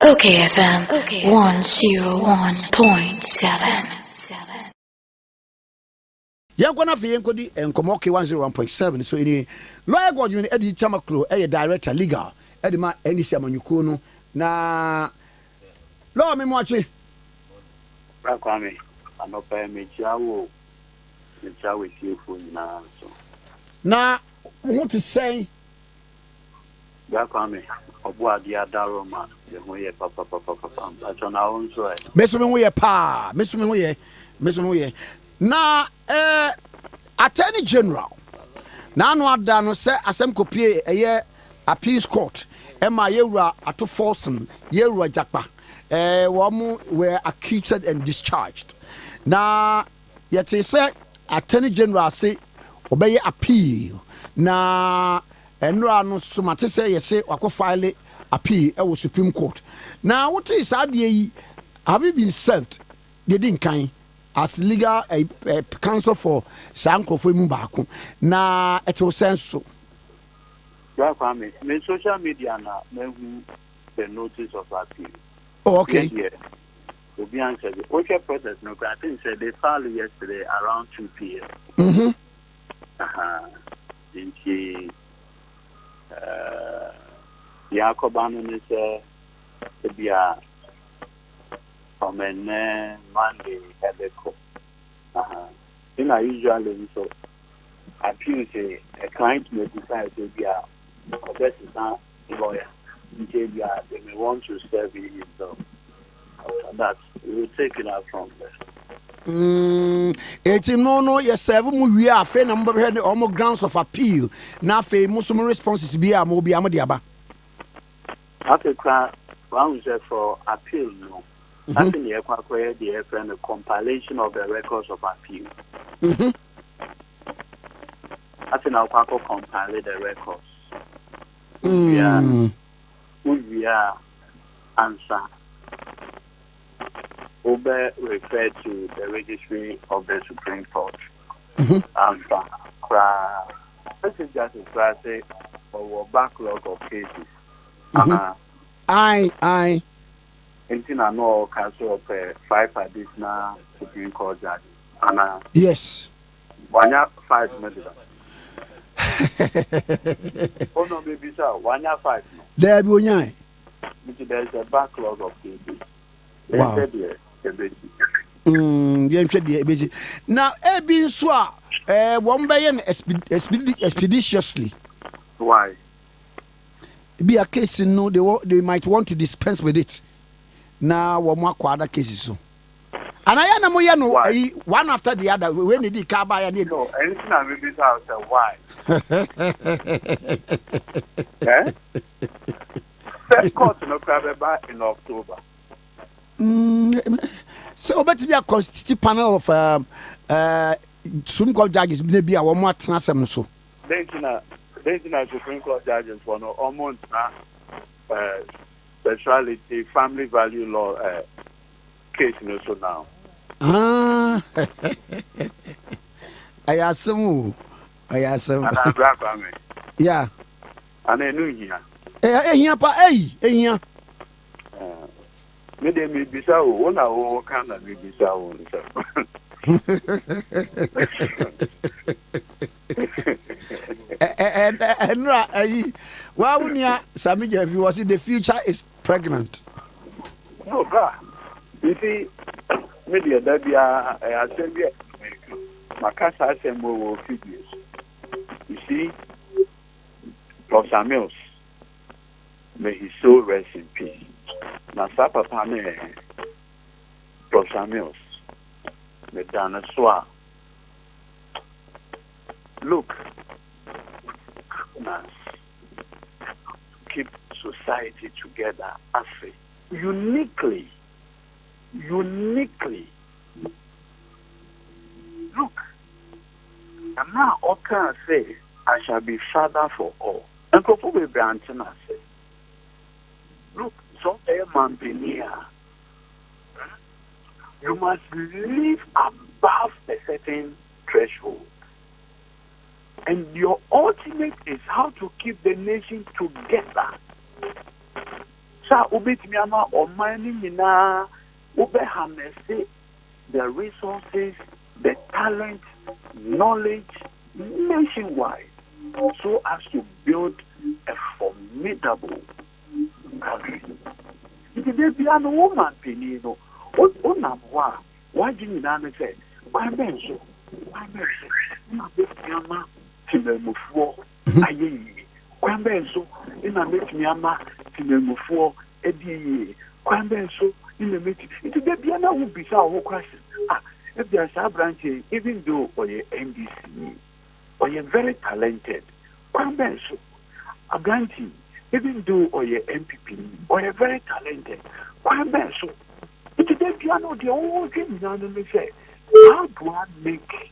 OKFM 101.7. You're gonna be in Komoki 101.7. So, in lawyer God, you Edudzi Tamakloe, a director legal, Edima, any Samanyukuno. Na law me watching. Kwame, I'm not paying me chow with you for now. Now, what to say? Kwame, Obwa dia Daroma, the way papa. That's on our own side. Messume pa, Messume. Now, Attorney General. Now, no dano say asem kopie a year appeals court. Emma Yura ato Folsom, Yura Jakpa. Wamu were acquitted and discharged. Now, yet they say Attorney General say obey appeal. Now, and no so much say you say wako file appeal at Supreme Court. Now, what is have you been served? They didn't kind as legal counsel for Sanko for Mubako. Now, it was sense so. Kwame, me social media now, the notice of appeal. Oh, okay. Yeah. To be answered, okay, process. No, I think said they filed yesterday around 2 p.m. Mm-hmm. Yakobano is to be a Monday at the court. In a usually so appeal say a client may decide to be a lawyer. They may want to serve in himself. After that, we will take it out from there. It's no, yes, 7 we are fair number had almost grounds of appeal. Now, Muslim responses be a mobi amadiaba. After one said for appeal, no. That's in the Equatorial, the compilation of the records of appeal. That's in our compile the records. We are answer. Obe referred to the registry of the Supreme Court. Answer. This is just a classic or backlog of cases. Aye. Anything I know council of 5 additional Supreme Court judges. Yes. 1 year 5 minutes. Oh no, maybe so. 1 year 5. There be one. There's a backlog of cases. Wow. Now, being so, one by expeditiously. Why? Be a case, they might want to dispense with it. Now, one more quarter cases. So, and I am one after the other. When did the car buy a no, anything I read this house, why? First court no crab in October. So, but to be a constituted panel of Supreme Court judges, maybe a one more transfer. So, Then Supreme Court judges for no almost speciality family value law case also now. I assume. Yeah. And I knew here. Here. Maybe be so. One hour can be so. And why wouldn't you, Samija, if you was in the future is pregnant? No, God. You see, maybe that be a assembly. Makasa assembly will figures. You see, Prof. Samuels, may his soul rest in peace. Now, Papa, Prof. Samuels, the dinosaur. Look, keep society together as uniquely. Look, and now all can say, I shall be father for all. And probably Branton say, look, so a man be near. You must live above a certain threshold. And your ultimate is how to keep the nation together. Sa ubetimiama or mining in a harness the resources, the talent, knowledge nationwide, so as to build a formidable country. It is a woman, Penino. What why didn't you say? Why mention? Why mention? Timemufo, aye. Why mention? In a Metiama, Timemufo, Eddie. Why mention? In the meeting, it is a piano who be our question. If there are branches, even though or your NDC, or you're very talented, why mention? A branch, even though or your MPP, or you're very talented, why mention? It is a piano, the whole thing, you say, how do I make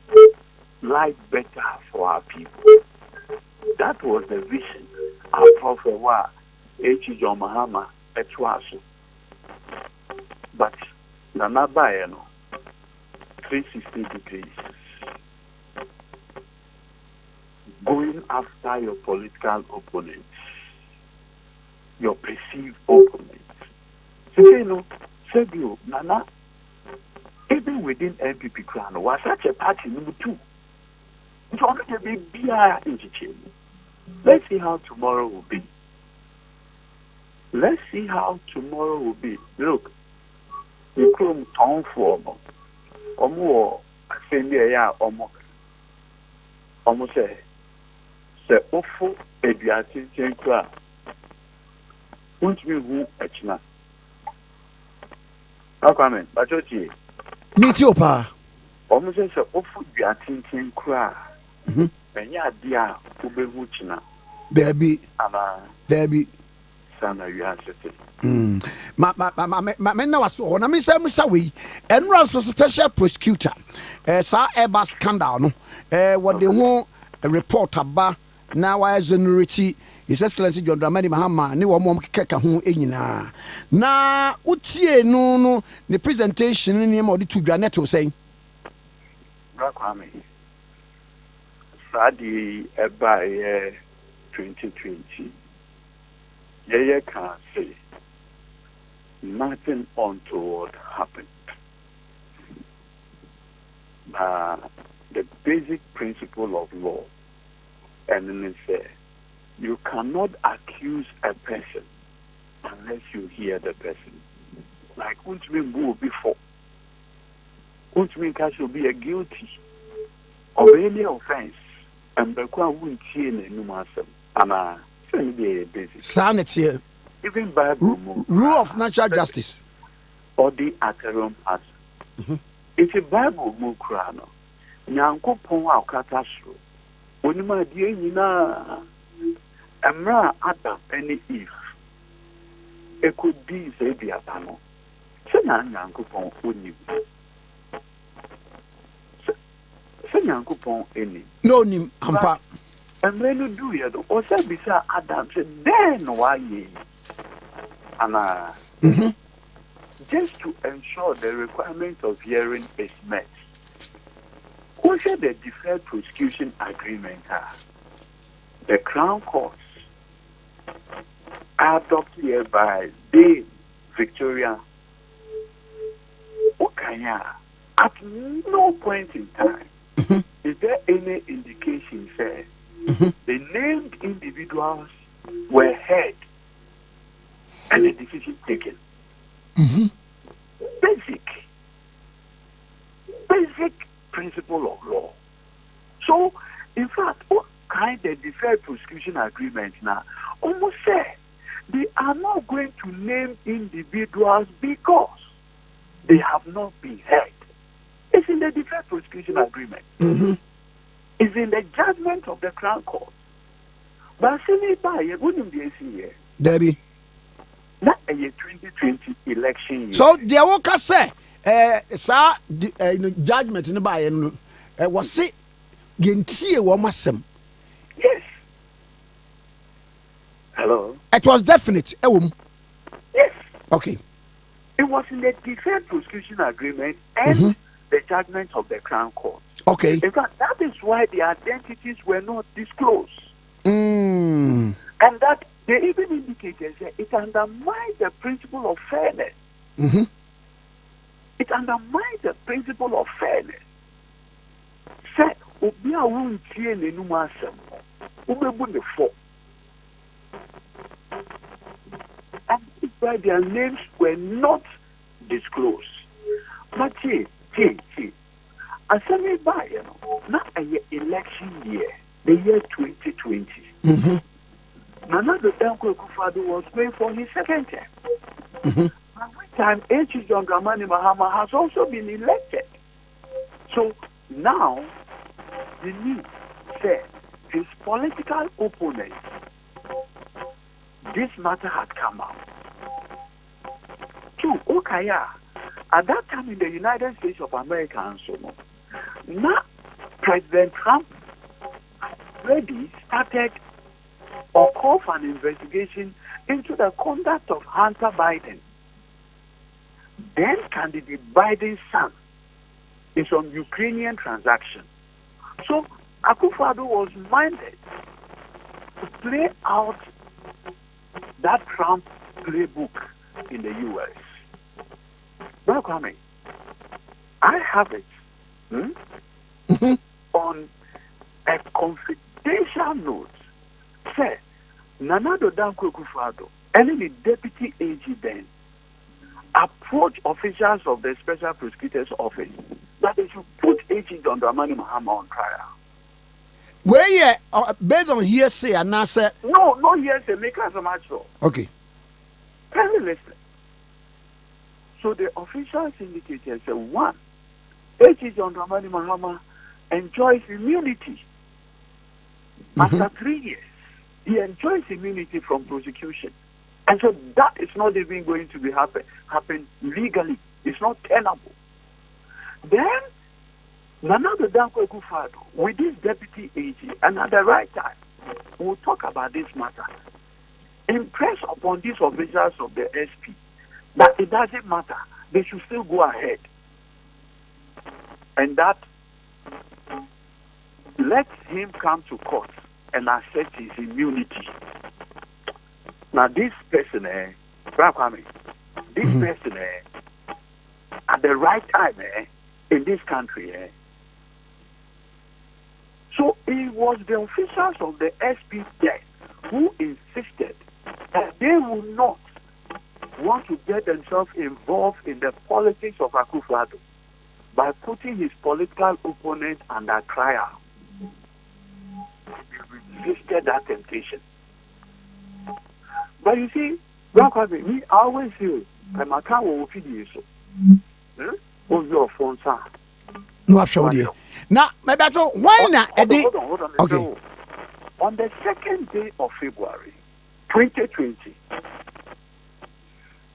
life better for our people? That was the vision our prophet was, Edudzi Mahama, Etwaso. But Nana Bayano, 360 degrees, going after your political opponents, your perceived opponents. So, you know, said you, Nana, even within MPP crown, was such a party number 2. It's already a big BR interchange. Let's see how tomorrow will be. Let's see how tomorrow will be. Look, the Chrome town for Omo, I say, yeah, Omo say, awful, a beating cry. Won't we who a china? How come in? But you meet your pa. Almost says, awful beating cry. And ya, dear, who be woochina. Baby, Ama, baby. Sana, you answer. Ma was on. I mean, say we and also special prosecutor. Sa eba scandal no. What they want a report about now as honority. His Excellency John Dramani Mahama ne wo mom keka ho enyina. Na utie no the presentation ni ma odi to dwanet o say. Rakwame. Sadi eba 2020. Yeah, can say nothing untoward happened. The basic principle of law, and then say, you cannot accuse a person unless you hear the person. Like, won't mean go before. Won't mean cash will be a guilty of any offense, and the crowd won't hear the numasem. And be a basic sanity. Even Bible rule of natural justice. Or the aterum as. It's a Bible move crano. Nyanko pon wa katasro. Onima die nyina. Emra Adam any if. It could be say the apano. Se nyanko pon oni. Se nyanko pon any. No nim ampa. And when you do it, or say beside Adam said, then why ye? And just to ensure the requirement of hearing is met. Who said the deferred prosecution agreement are? The Crown Courts adopted hereby the Victoria Okaya. At no point in time is there any indication say the named individuals were heard and the decision taken. Basic principle of law. So, in fact, what kind of deferred prosecution agreement now almost say they are not going to name individuals because they have not been heard. It's in the deferred prosecution agreement. It's in the judgment of the Crown Court. But see by a wouldn't be a year. Debbie. Not a 2020 election year. So the Awoka say, sir, judgment in the by was it Gentie Wamasem? Yes. Hello. It was definite. Yes. Okay. It was in the deferred prosecution agreement and the judgment of the Crown Court. Okay. In fact, that is why the identities were not disclosed. And that They even indicated that it undermines the principle of fairness. Mm-hmm. It undermines the principle of fairness. Say, obi a won tie n'enum asem, ubebu ne fo. And why their names were not disclosed. But asemi ba you know, na a election year, the year 2020. Mm-hmm. Nana Dankwa Akufo-Addo was going for his second term. Mm-hmm. At which time, John Dramani Mahama has also been elected. So now, the need said his political opponent, this matter had come out. Two, Okaya, at that time in the United States of America and so on, now President Trump already started or call for an investigation into the conduct of Hunter Biden. Then candidate Biden's son is on Ukrainian transaction. So Akufo-Addo was minded to play out that Trump playbook in the U.S. Now, Kwame, I have it on a confidential note. Say, Nana Dankwa Akufo-Addo and the deputy AG then approach officials of the Special Prosecutor's Office that they should put AG John Dramani Mahama on trial. Where based on hearsay and answer. No hearsay, make us a match. Okay. Kindly listen. So the officials indicated say one, AG John Dramani Mahama enjoys immunity. After 3 years, he enjoys immunity from prosecution. And so that is not even going to be happen legally. It's not tenable. Then, Nana Dankwa Akufo-Addo, with this deputy AG, and at the right time, we'll talk about this matter. Impress upon these officers of the SP that it doesn't matter. They should still go ahead. And that let him come to court and accept his immunity. Now this person, this person, at the right time, in this country, so it was the officials of the SP there who insisted that they would not want to get themselves involved in the politics of Akufo-Addo by putting his political opponent under trial. They resisted that temptation. But you see, me, I always feel I'm a cow of video. Oh, your phone, sir. No, I've showed you. Now, my battle, why not? Hold on. Okay. On the second day of February 2020,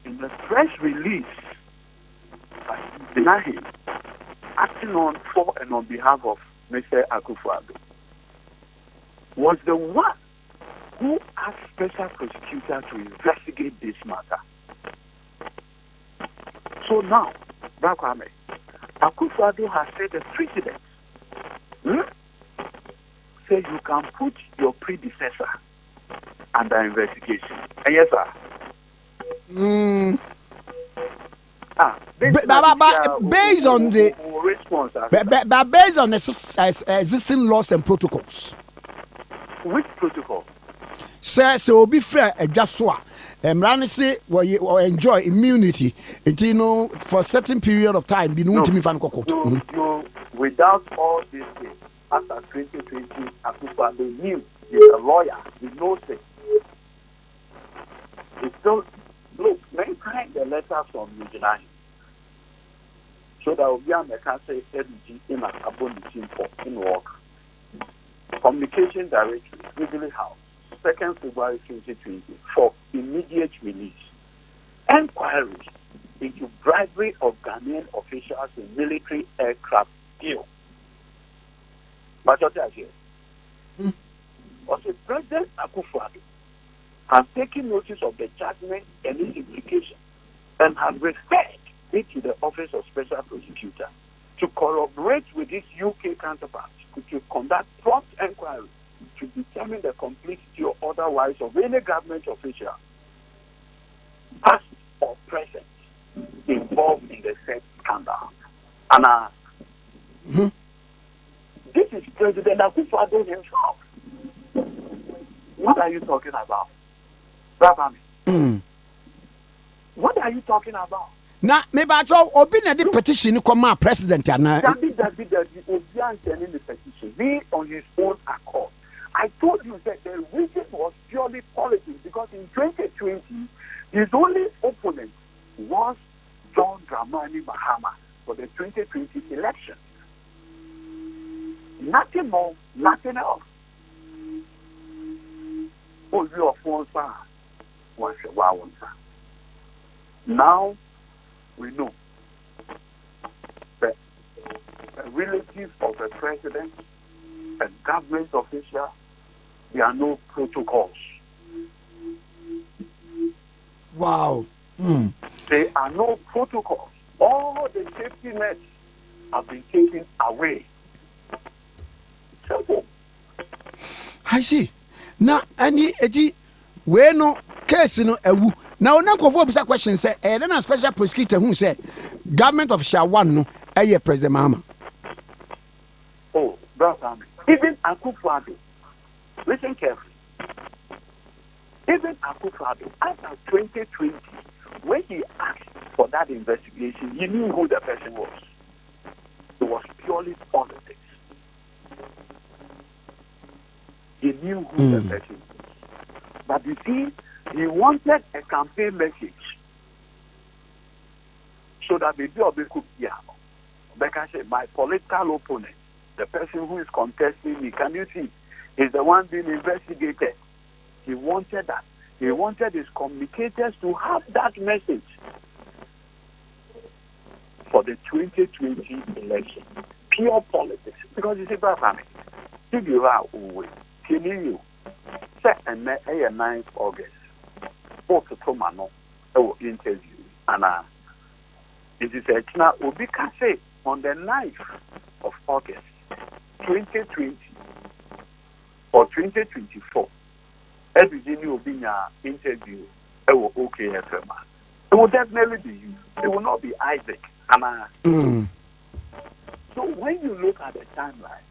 in the press release by Benahi, acting on for and on behalf of Mr. Akufo-Addo, was the one who asked Special Prosecutor to investigate this matter. So now, Bakwame, Akufo-Addo has set a precedent. Say you can put your predecessor under investigation. And yes, sir. Based on the response, but based on the existing laws and protocols. Which protocol? Sir, so be fair, just so. Rani say, well, you enjoy immunity until you know for a certain period of time. Be known to me, fan court. Without all these things, after 2020, Akufo-Addo knew he's a lawyer. He knows it. He still look. Maintain the letters from Ujinai. So that will be on the council Edudzi Tamakloe in work. Communication Directory, Jubilee House, 2nd February 2020, for immediate release. Enquiry into bribery of Ghanaian officials in military aircraft deal. But what I hear? Also, President Akufo-Addo has taken notice of the judgment and its implications and has referred it to the Office of Special Prosecutor to corroborate with his UK counterparts to conduct prompt inquiry to to determine the complicity or otherwise of any government official, past or present, involved in the said scandal. And this is President Akufo-Addo himself. What are you talking about? What are you talking about? Now, maybe I told Obina the petition come out president and Obian sending the petition. He on his own accord. I told you that the reason was purely politics because in 2020 his only opponent was John Dramani Mahama for the 2020 election. Nothing more, nothing else. Oh, you are phone, sir. Now we know that a relative of the president and government official, there are no protocols. Wow. There are no protocols. All the safety nets have been taken away. Simple. I see. Now, any we no case no ewu. Now, na nkofo bisa question say, then a special prosecutor who say government official one no, President Mahama. Oh, brother, even Akufo-Addo, listen carefully. Even Akufo-Addo, after 2020, when he asked for that investigation, he knew who the person was. It was purely politics. He knew who the person was. But you see, he wanted a campaign message so that maybe Obi could hear. Becca said, my political opponent, the person who is contesting me, can you see, is the one being investigated. He wanted that. He wanted his communicators to have that message for the 2020 election. Pure politics. Because you see, Brother, if you are always telling you, say, and 9th August, both to Tomano, interview, and it is a now, Obi can say on the 9th of August, 2020 or 2024, Edudzi will be in an interview, okayfm. It will definitely be you. It will not be Isaac. So when you look at the timeline,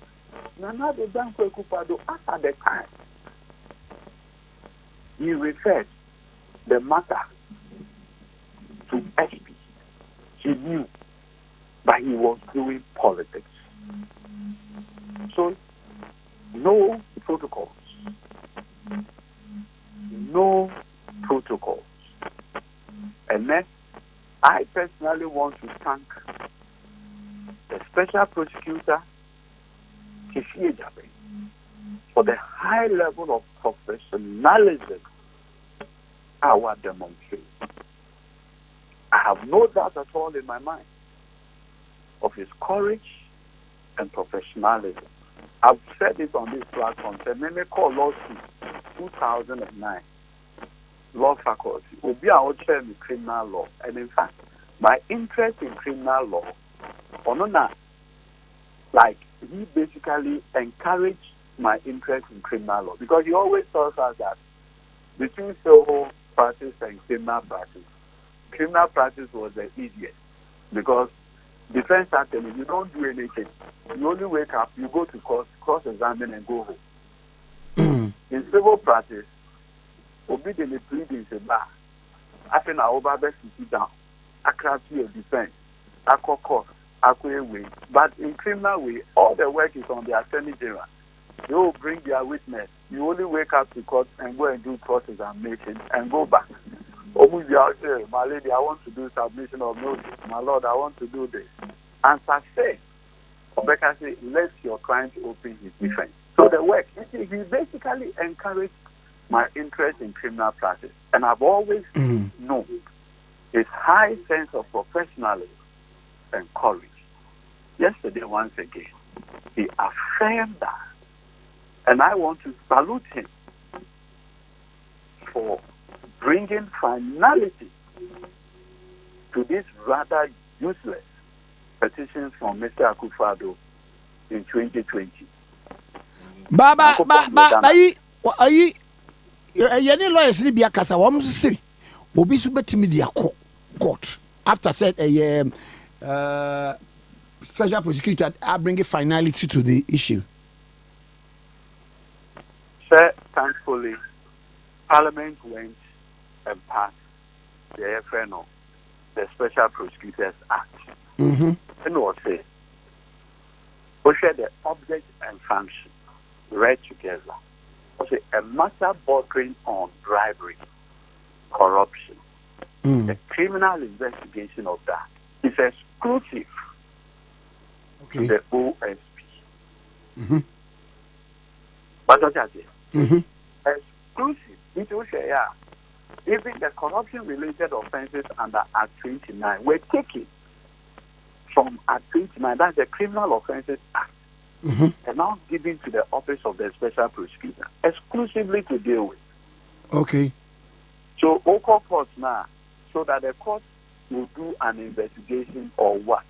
Nana de Danko Akufo-Addo, after the time, he referred the matter to SP. He knew, but he was doing politics. So, no protocols. No protocols. And then, I personally want to thank the special prosecutor, Kishie Jabe, for the high level of professionalism our demonstrate. I have no doubt at all in my mind of his courage and professionalism. I've said it on this platform. The name called Law School, 2009, Law Faculty. Obi a chair in criminal law, and in fact, my interest in criminal law, like he basically encouraged my interest in criminal law because he always tells us that between civil practice and criminal practice was the easiest because defense attorney, you don't do anything. You only wake up, you go to cross-examine and go home. In civil practice, obediently pleading is a bar. After now, over best sit down, I craft your defense, I call court, I call way. But in criminal way, all the work is on the attorney general. They will bring their witness. You only wake up to court and go and do cross-examination and go back. My lady, I want to do submission of notice. My lord, I want to do this. And say, Rebecca said, let your client open his defense. So the work, he basically encouraged my interest in criminal practice. And I've always known his high sense of professionalism and courage. Yesterday, once again, he affirmed that. And I want to salute him for bringing finality to this rather useless petitions from Mr. Akufo-Addo in 2020. Baba, ayi any lawyers ni be akasa wam say obi so betimi dia court after said a special prosecutor are bringing finality to the issue. Sir, thankfully, Parliament went and passed the FNO, the Special Prosecutors Act. And what say? We share the object and function read together. We say a matter bordering on bribery, corruption. The criminal investigation of that is exclusive to the OSP. But what I say? Exclusive. Even the corruption-related offences under Act 29 were taken from Act 29, that's the Criminal Offences Act, and now given to the Office of the Special Prosecutor, exclusively to deal with. Okay. So, local courts now, so that the court will do an investigation or what?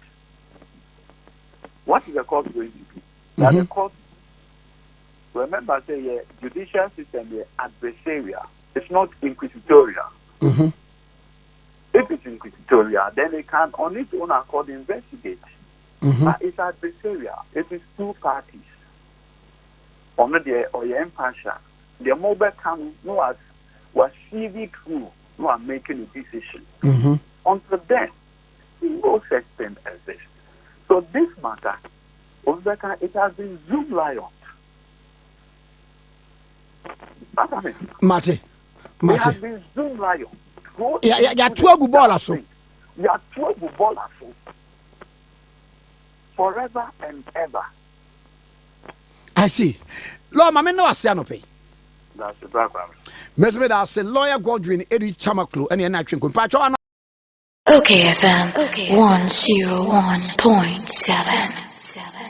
What is the court going to do? That the court, remember, say, judicial system is adversarial. It's not inquisitorial. If it's inquisitorial, then it can on its own accord investigate. But it's adversarial. It is two parties. Or impartial. The mobile can know as was CV through who are making a decision. Until then, no such thing exists. So this matter, it has been Zoom lion. Mate. It has been Zoom lion. Yeah, two ball so. Yeah, two ball so. Forever and ever. I see. Lord, my no asianope. That's the background. Mesme da say lawyer Godwin Edudzi Tamakloe and an action compacho. OKFM 101.7.